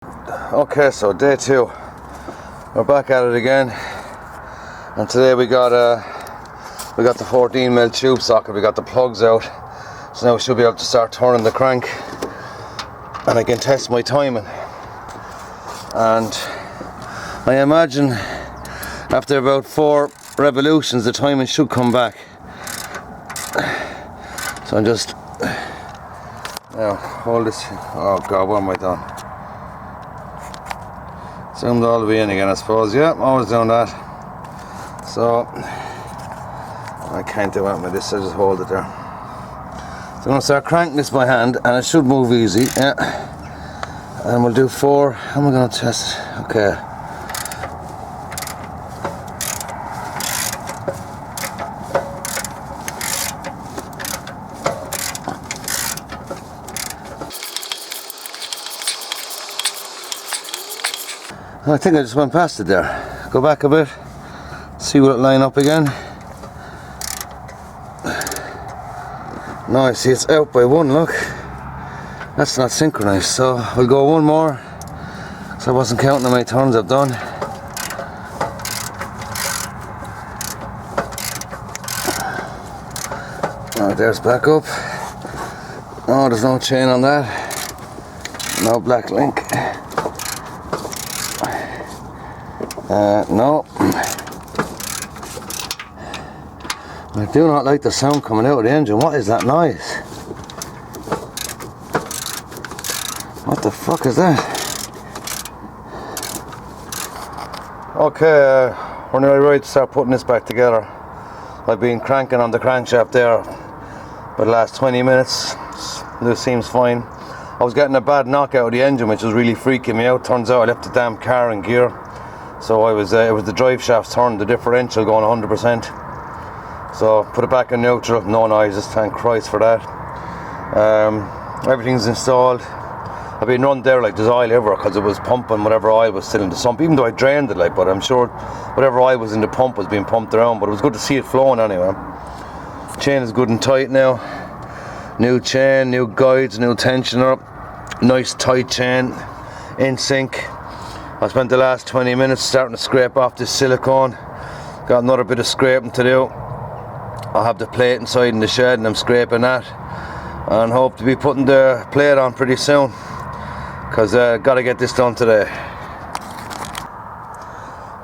Okay, so day 2, we're back at it again, and today we got the 14mm tube socket. We got the plugs out, so now we should be able to start turning the crank, and I can test my timing. And I imagine after about 4 revolutions the timing should come back. So I'm just now hold this. Oh god, what am I doing? Zoomed all the way in again, I suppose. Yeah, I'm always doing that. So I can't do anything with this, I just hold it there. So I'm going to start cranking this by hand, and it should move easy. Yeah. And we'll do 4. How am I going to test it? Okay. I think I just went past it there. Go back a bit, see will it line up again. No, I see it's out by 1, look. That's not synchronized, so we'll go 1 more. So I wasn't counting how many turns I've done. Oh, there's back up. Oh, there's no chain on that. No black link. No. I do not like the sound coming out of the engine. What is that noise? What the fuck is that? Okay, we're nearly ready to start putting this back together. I've been cranking on the crankshaft there for the last 20 minutes. This seems fine. I was getting a bad knockout of the engine, which was really freaking me out. Turns out I left the damn car in gear. So it was the drive shaft turn, the differential going 100%. So put it back in neutral, no noises, thank Christ for that. Everything's installed. I've been run there like there's oil everywhere, because it was pumping whatever oil was still in the sump, even though I drained it, like, but I'm sure whatever oil was in the pump was being pumped around. But it was good to see it flowing anyway. Chain is good and tight now. New chain, new guides, new tensioner, nice tight chain, in sync. I spent the last 20 minutes starting to scrape off this silicone. Got another bit of scraping to do. I have the plate inside in the shed and I'm scraping that, and hope to be putting the plate on pretty soon, because got to get this done today.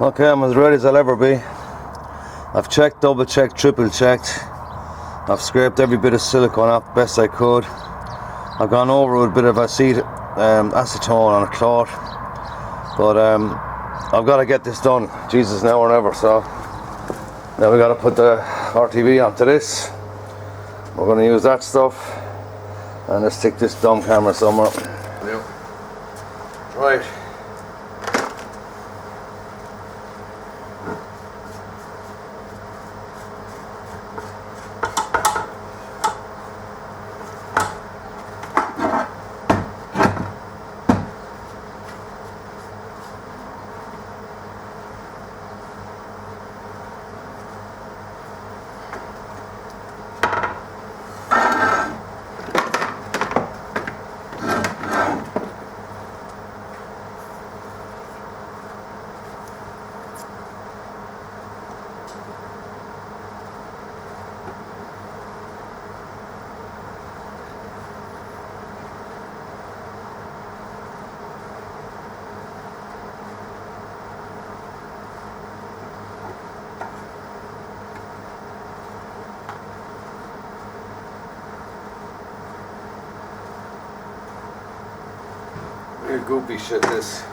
Okay, I'm as ready as I'll ever be. I've checked, double checked, triple checked. I've scraped every bit of silicone off the best I could. I've gone over with a bit of acetone on a cloth. But I've got to get this done, Jesus, now or never. So now we got to put the RTV onto this. We're going to use that stuff, and let's stick this dumb camera somewhere. Yep. Right. Real goopy shit, this.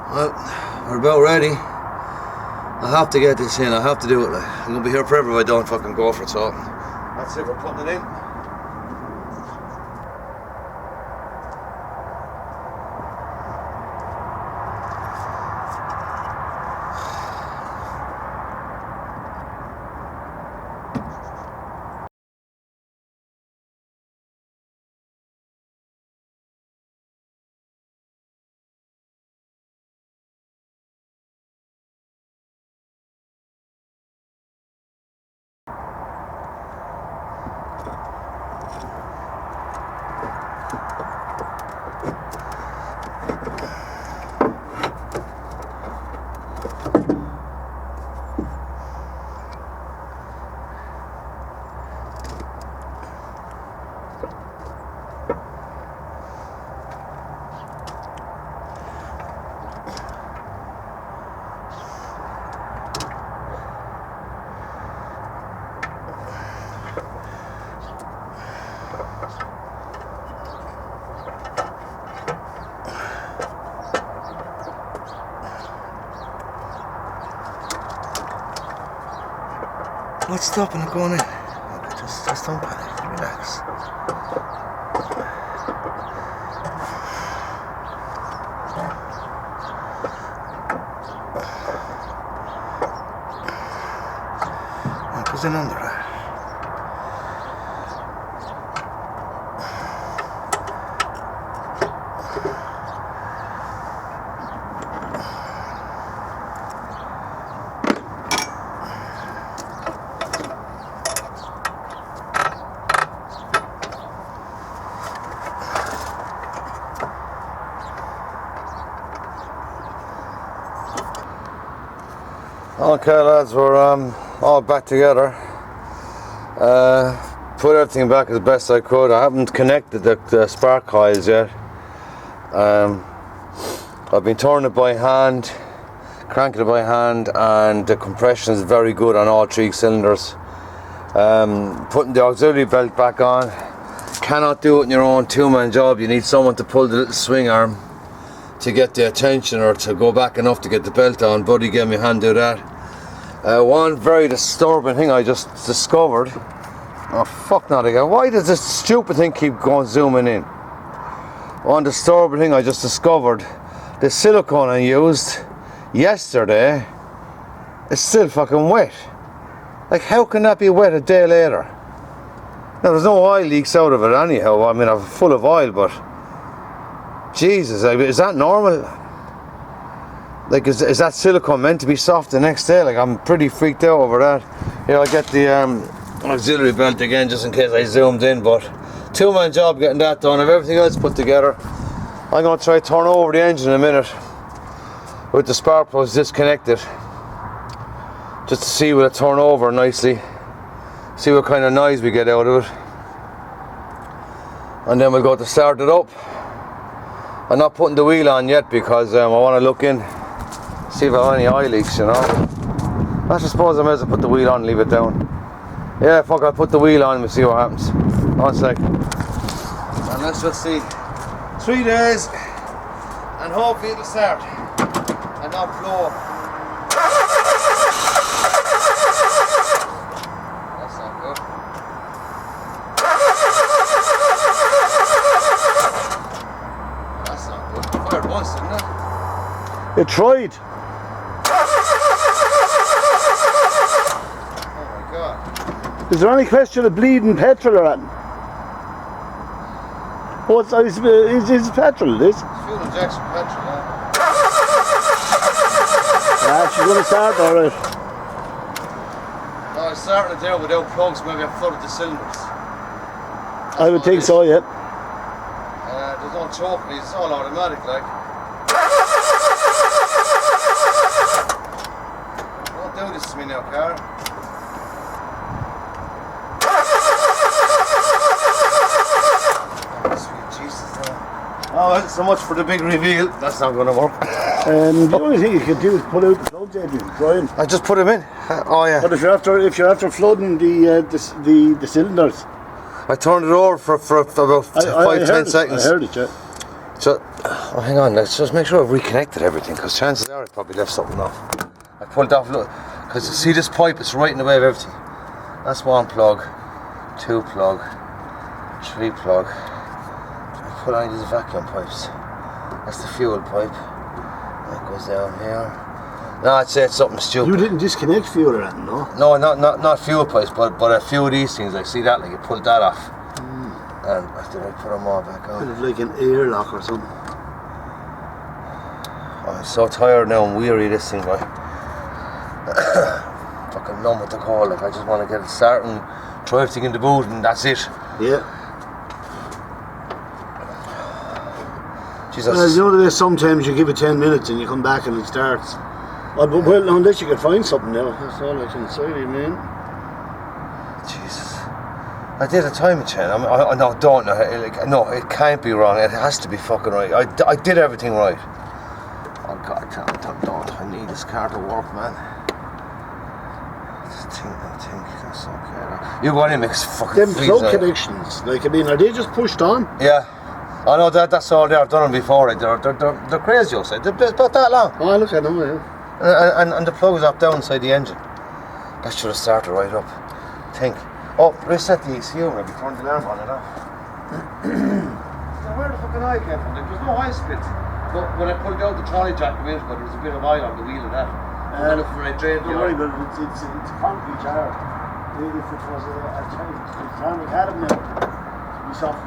Well, we're about ready. I have to get this in, I have to do it. Like, I'm gonna be here forever if I don't fucking go for it, so that's it, we're putting it in. What's stopping it going in? Okay, just don't panic, relax. It goes in under that. Okay lads, we're all back together. Put everything back as best I could. I haven't connected the spark coils yet. I've been turning it by hand, cranking it by hand, and the compression is very good on all 3 cylinders. Putting the auxiliary belt back on, cannot do it in your own 2-man job. You need someone to pull the little swing arm to get the attention, or to go back enough to get the belt on. Buddy gave me a hand to do that. One very disturbing thing I just discovered. Oh fuck not again. Why does this stupid thing keep going zooming in? One disturbing thing I just discovered. The silicone I used yesterday is still fucking wet. Like, how can that be wet a day later? Now there's no oil leaks out of it anyhow. I mean, I'm full of oil, but Jesus, is that normal? Like, is that silicone meant to be soft the next day? Like, I'm pretty freaked out over that. Here, I'll get the auxiliary belt again just in case I zoomed in, but 2-man job getting that done. I've everything else put together. I'm going to try to turn over the engine in a minute with the spark plugs disconnected, just to see will it turn over nicely, see what kind of noise we get out of it, and then we'll go to start it up. I'm not putting the wheel on yet because I want to look in, see if I have any oil leaks, you know. I suppose I may as well put the wheel on and leave it down. Yeah, fuck, I'll put the wheel on and we'll see what happens. 1 sec. And let's just see. 3 days and hopefully it'll start and not blow up. That's not good. That's not good. It fired once, didn't it? It tried. Oh my god. Is there any question of bleeding petrol or anything? What's is petrol this? It's fuel injection petrol, yeah. Yeah, she's gonna start alright. No, it's starting it down without plugs, maybe I've flooded the cylinders. I would think so, yeah. There's no choke, it's all automatic like. Don't do this to me now, car. Oh, well, so much for the big reveal. That's not going to work. The only thing you can do is pull out the plugs, Adrian. Try and. I just put them in. Oh yeah. But if you're after flooding the cylinders. I turned it over for about 5-10 seconds. I heard it, yeah. So Oh, hang on, let's just make sure I've reconnected everything, because chances are I probably left something off. I pulled off, look, because see this pipe, it's right in the way of everything. That's 1 plug, 2 plug, 3 plug. I put on these vacuum pipes. That's the fuel pipe. That goes down here. No, I'd say it's something stupid. You didn't disconnect fuel or anything, no? No, not fuel pipes, but a few of these things, like see that, like you pulled that off. And did I put them all back on? Kind of like an airlock or something. Oh, I'm so tired now and weary of this thing, like. Fucking numb with the call, like I just want to get it started and try everything in the boot and that's it. Yeah. Jesus. Well, you know the way sometimes you give it 10 minutes and you come back and it starts. Well, unless you can find something now. That's all I can say to you, man. Jesus. I did a timing chain. I no, don't know. Like, no, it can't be wrong. It has to be fucking right. I did everything right. Oh God, don't. I need this car to work, man. I think that's okay. You go in and make fucking Them plug connections, like I mean, are they just pushed on? Yeah. I know that's all there. I've done them before. Like, they're crazy, you'll say. They're about that long. Oh, look at them, yeah. And the plug is up down inside the engine. That should have started right up. Think. Oh, reset the ECU maybe. Turn the alarm on and off. Now where the fucking oil came from? There was no oil split. But when I pulled out the trolley jack a minute ago, there was a bit of oil on the wheel of that. And then when I drained the Don't worry oil. about it, it's a concrete jar. Maybe if it was a tank, it's had them now. It'd be soft